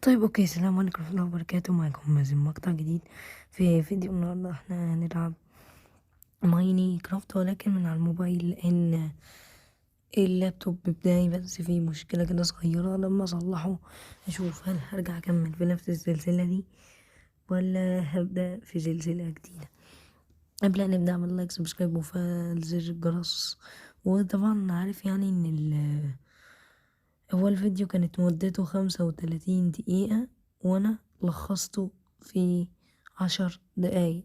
طيب اوكي، السلام عليكم ورحمة الله وبركاته. معكم مازن، مقطع جديد. في فيديو النهاردة احنا هنلعب مايني كرافت ولكن من على الموبايل، لان اللابتوب بتاعي بس فيه مشكلة كده صغيرة. لما اصلحه اشوف هل هرجع اكمل في نفس السلسلة دي ولا هبدأ في سلسلة جديدة. قبل ان نبدأ اعمل لايك، سبسكرايب، وفعل زر الجرس. وطبعا عارف يعني ان هو الفيديو كانت مدته 35 دقيقة وانا لخصته في 10 دقايق.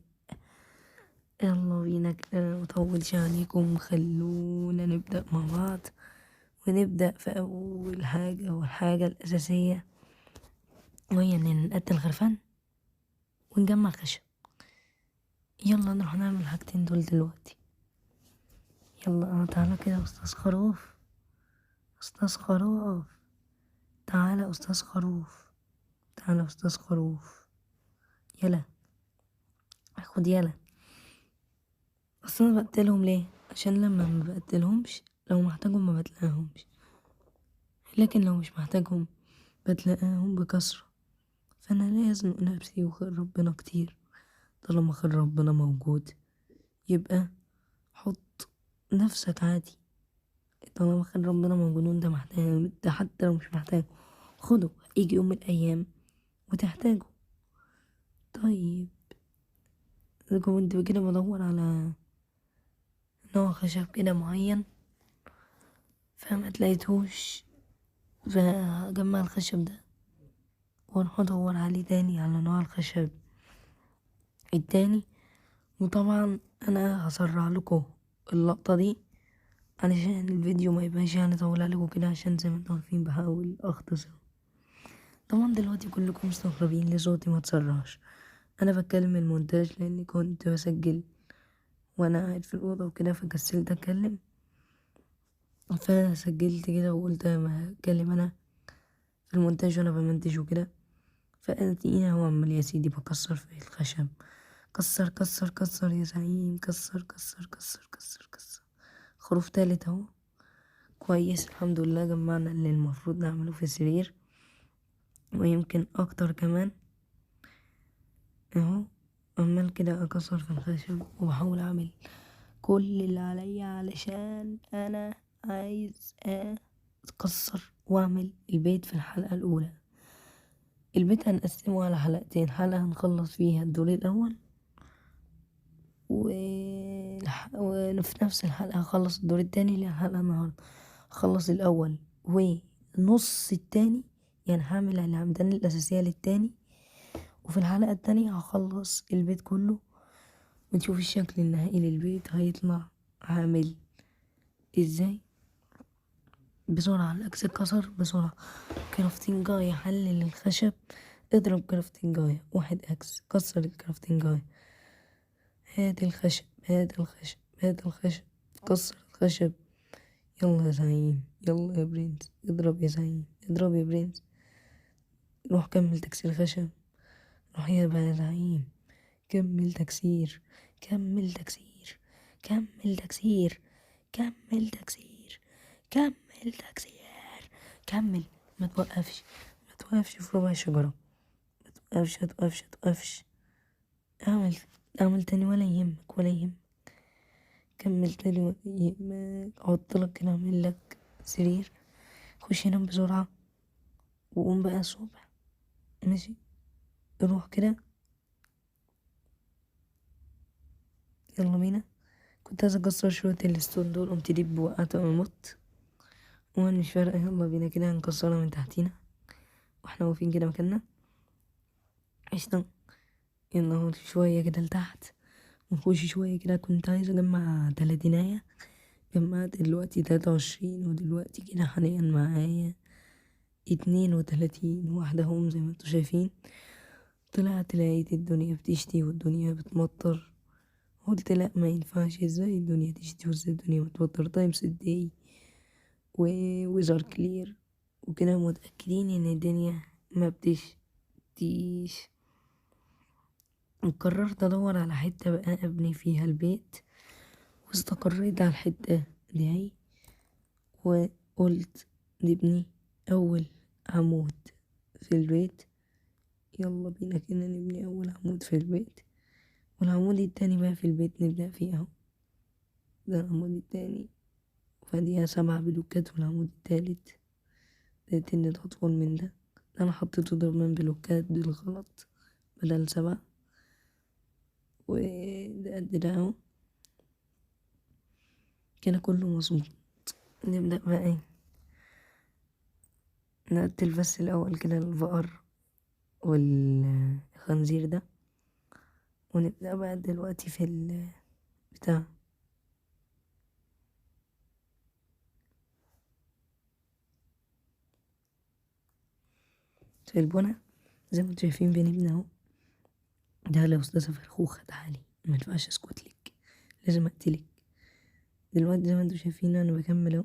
يلا بينا كده مطولش عليكم، خلونا نبدأ مع بعض. ونبدأ في أول حاجة والحاجة الأساسية، وهي إن نقتل خرفان ونجمع خشب. يلا نروح نعمل الحاجتين دول دلوقتي. يلا تعالى كده يا أستاذ خروف. أستاذ خروف، تعالى يا أستاذ خروف. تعالى يا أستاذ خروف. يلا خد يلا. اصل انا بقتلهم ليه؟ عشان لما ما بقتلهمش لو محتاجهم ما بتلاقيهمش، لكن لو مش محتاجهم بتلاقيهم بكثرة. فانا لازم نفسي وخير ربنا كتير. طالما خير ربنا موجود يبقى حط نفسك عادي. طالما خير ربنا موجود وانت محتاج، انت حتى لو مش محتاج خده، يجي يوم من الايام وتحتاجه. طيب كنت كده بدور على نوع خشب كده معين فما تلاقيتهوش، فجمع الخشب ده واروح ادور عليه تاني على نوع الخشب التاني. وطبعا انا هسرع لكم اللقطة دي علشان الفيديو ما يبقاش يعني طول عليكم كده، عشان زي ما انتم عارفين بحاول اختصر. طبعا دلوقتي كلكم مستغربين ليه صوتي ما تسرعش. انا بتكلم المونتاج لاني كنت بسجل وانا قاعد في الاوضه وكده، فكسلت اتكلم فسجلت كده وقلت ما اتكلم انا في المونتاج وانا بمنتج وكده. فأتينا هو عمال يا سيدي بكسر في الخشب. كسر كسر كسر يا زعيم، كسر كسر كسر كسر كسر. خروف تالت اهو. كويس الحمد لله، جمعنا اللي المفروض نعمله في السرير ويمكن اكتر كمان. اهو عمال كده اكسر في الخشب وبحاول اعمل كل اللي عليا علشان انا عايز اتكسر واعمل البيت في الحلقة الاولى. البيت هنقسمه على حلقتين، حلقة هنخلص فيها الدور الاول وفي نفس الحلقة هخلص الدور التاني اللي هي الحلقة النهاردة. هخلص الأول ونص التاني، يعني هعمل العمدان الأساسية للتاني، وفي الحلقة التانية هخلص البيت كله ونشوف الشكل النهائي للبيت هيطلع عامل ازاي. بسرعة الأكس اتكسر بسرعة. كرافتنجاية حلل الخشب. اضرب كرافتنجاية 1 أكس كسر الكرافتنجاية. هات الخشب هات الخشب هات الخشب كسر الخشب. يلا يا زعيم، يلا يا برنس، اضرب يا زعيم، اضرب يا برنس. روح كمل تكسير خشب. روح يا بقى يا زعيم، كمل تكسير، كمل تكسير، كمل تكسير، كمل تكسير، كمل تكسير، كمل. ما توقفش، ما توقفش في ربع شجرة. ما توقفش ما توقفش ما توقفش. اعمل اعمل تاني ولا يهمك ولا يهمك. كمل تاني ولا يهمك. احطلك كده، اعمل لك سرير. خش نام بسرعة وقوم بقى الصبح. ماشي، روح كده. يلا بينا. كنت عايز اكسر شوية الستون دول، قمت دب وقعت ومت. وانا مش فارقة، يلا بينا كده هنكسرها من تحتينا واحنا واقفين كده مكاننا. قشطة. يلا اهو شوية كده لتحت ونخش شوية كده. كنت عايز اجمع 30. جمعت دلوقتي 23، ودلوقتي كده حاليا معايا 32 واحدة هم زي ما انتوا شايفين. طلعت لقيت الدنيا بتشتي والدنيا بتمطر. قلت لا ما ينفعش، ازاي الدنيا تشتي وازاي الدنيا بتمطر؟ تايم سداي وويزر كلير وكده متأكدين ان الدنيا ما بتشتيش. قررت ادور على حتة بقى ابني فيها البيت، واستقريت على الحتة دي وقلت نبني اول عمود في البيت يلا بينا كده نبني أول عمود في البيت، والعمود التاني بقى في البيت نبدأ فيه اهو. ده العمود التاني، فديها 7 بلوكات، والعمود التالت ده تاني أطول من ده. أنا حطيته ضمن بلوكات بالغلط بدل 7، وده قد ده اهو كده كله مظبوط. نبدأ بقى ايه، نقتل بس الأول كده البقر والخنزير ده، ونبدأ بقى دلوقتي في بتاع في البنا. زي ما انتوا شايفين بنبني اهو. ده لو أستاذة فرخوخة تعالي، ما ينفعش اسكتلك، لازم اقتلك دلوقتي. زي ما انتوا شايفين انا بكمل اهو.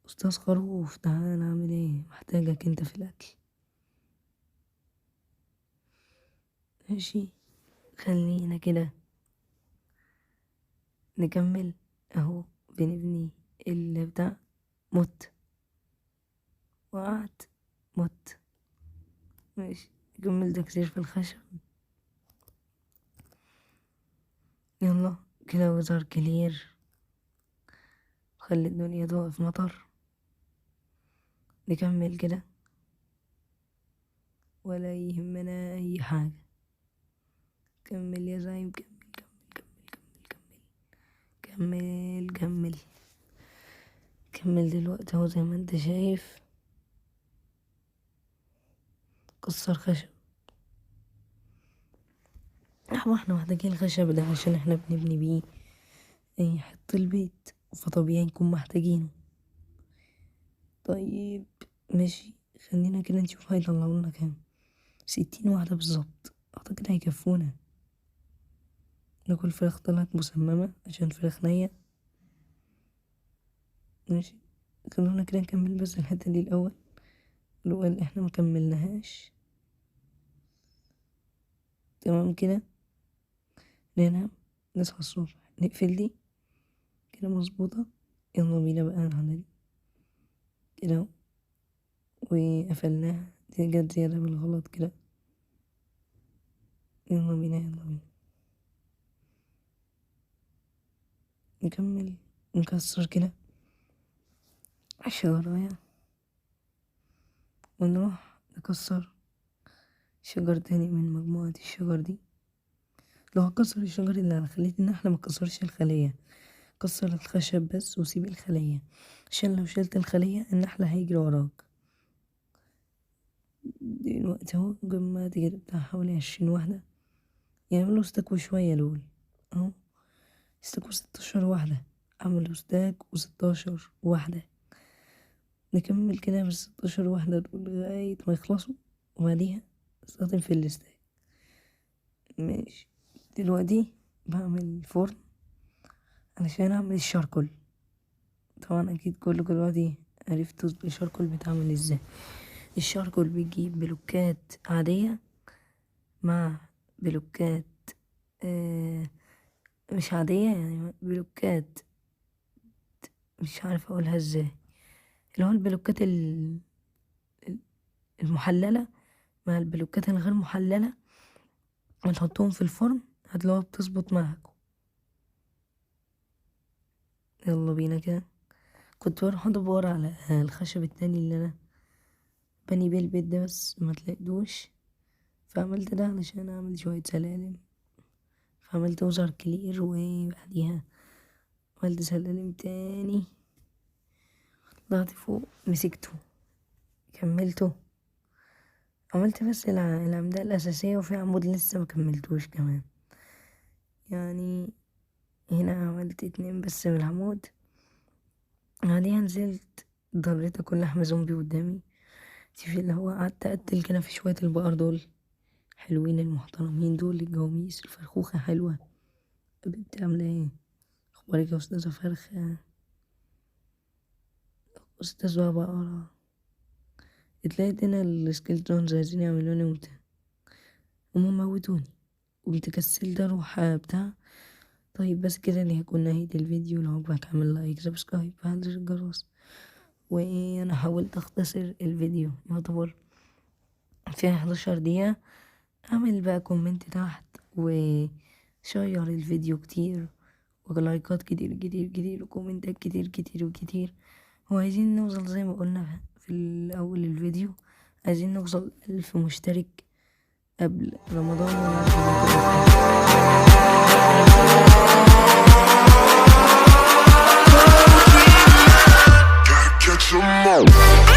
أستاذ خروف تعالى اعمل ايه، محتاجك انت في الأكل. ماشي، خلينا كده نكمل اهو. بنبني بتاع، مت وقعت، مت. ماشي، نكمل تكسير في الخشب. يلا كده وزر كلير، خلي الدنيا تقف مطر. نكمل كده ولا يهمنا اي حاجة. كمل يا زعيم، كمل كمل كمل كمل كمل دلوقتي اهو. زي ما انت شايف كسر خشب. احنا محتاجين الخشب ده عشان احنا بنبني بيه اي حط البيت، فطبيعي نكون محتاجينه. طيب ماشي، خلينا كده نشوف هيطلعوا لنا كام. 60 واحدة بالظبط، اعتقد هيكفونا. ناكل فراخ طلعت مسممة عشان فراخ نية. ماشي، خلونا كده نكمل بس الحتة دي الأول، اللي احنا مكملناهاش. تمام كده، ننام نصحى الصبح نقفل دي كده مظبوطة. يلا بينا بقى على دي كده اهو. وقفلناها، دي جت زيادة بالغلط كده. يلا بينا يلا بينا نكمل، نكسر كده الشجراية، ونروح نكسر شجر تاني من مجموعة الشجر دي. لو هكسر الشجر اللي على خلية النحلة مكسرش الخلية، كسر الخشب بس وسيب الخلية، عشان لو شلت الخلية النحلة هيجري وراك. دلوقتي اهو جمعت كده بتاع حوالي 20 واحدة، يعملوا ستاك وشوية دول اهو. ستاك و16 واحدة، عملوا ستاك و16 واحدة. نكمل كده بال16 واحدة دول لغاية ما يخلصوا، وبعديها استخدم في الستاك. ماشي، دلوقتي بعمل فرن علشان اعمل الشاركول. طبعا اكيد كلكم دلوقتي عرفتوا الشاركول بيتعمل ازاي. الشاركول بيجيب بلوكات عادية مع بلوكات آه مش عادية، يعني بلوكات مش عارف اقولها ازاي، اللي هو البلوكات المحللة مع البلوكات الغير محللة، وتحطهم في الفرن هتلاقوها بتظبط معاكم. يلا بينا كده. كنت بروح ادور على الخشب التاني اللي انا بني بيه البيت ده، بس ما تلاقيتوش، فعملت ده علشان اعمل شوية سلالم. فعملت وزر كلير، وبعديها عملت سلالم تاني، طلعت فوق مسكته كملته. عملت بس العمدان الأساسية، وفي عمود لسه مكملتوش كمان. يعني هنا عملت 2 بس من العمود. بعديها نزلت ضريت كل لحمة زومبي قدامي. في اللي هو قعدت أقتل كده في شوية البقر دول حلوين المحترمين دول. الجواميس الفرخوخة حلوة. بنتي عاملة ايه، اخبارك يا أستاذة فرخة، أستاذة بقرة. اتلاقيت هنا السكيلتونز عايزين يعملوني هما موتوني، قمت كسلت اروح بتاع. طيب بس كده اللي هيكون نهاية الفيديو. لو عجبك اعمل لايك سبسكرايب وفعل زر الجرس. وانا حاولت اختصر الفيديو يعتبر فيها 11 دقيقة. اعمل بقى كومنت تحت وشير الفيديو كتير ولايكات كتير كتير كتير وكومنتات كتير كتير وكتير. وعايزين نوصل زي ما قلنا في الأول الفيديو، عايزين نوصل 1000 مشترك قبل رمضان Catch 'em all.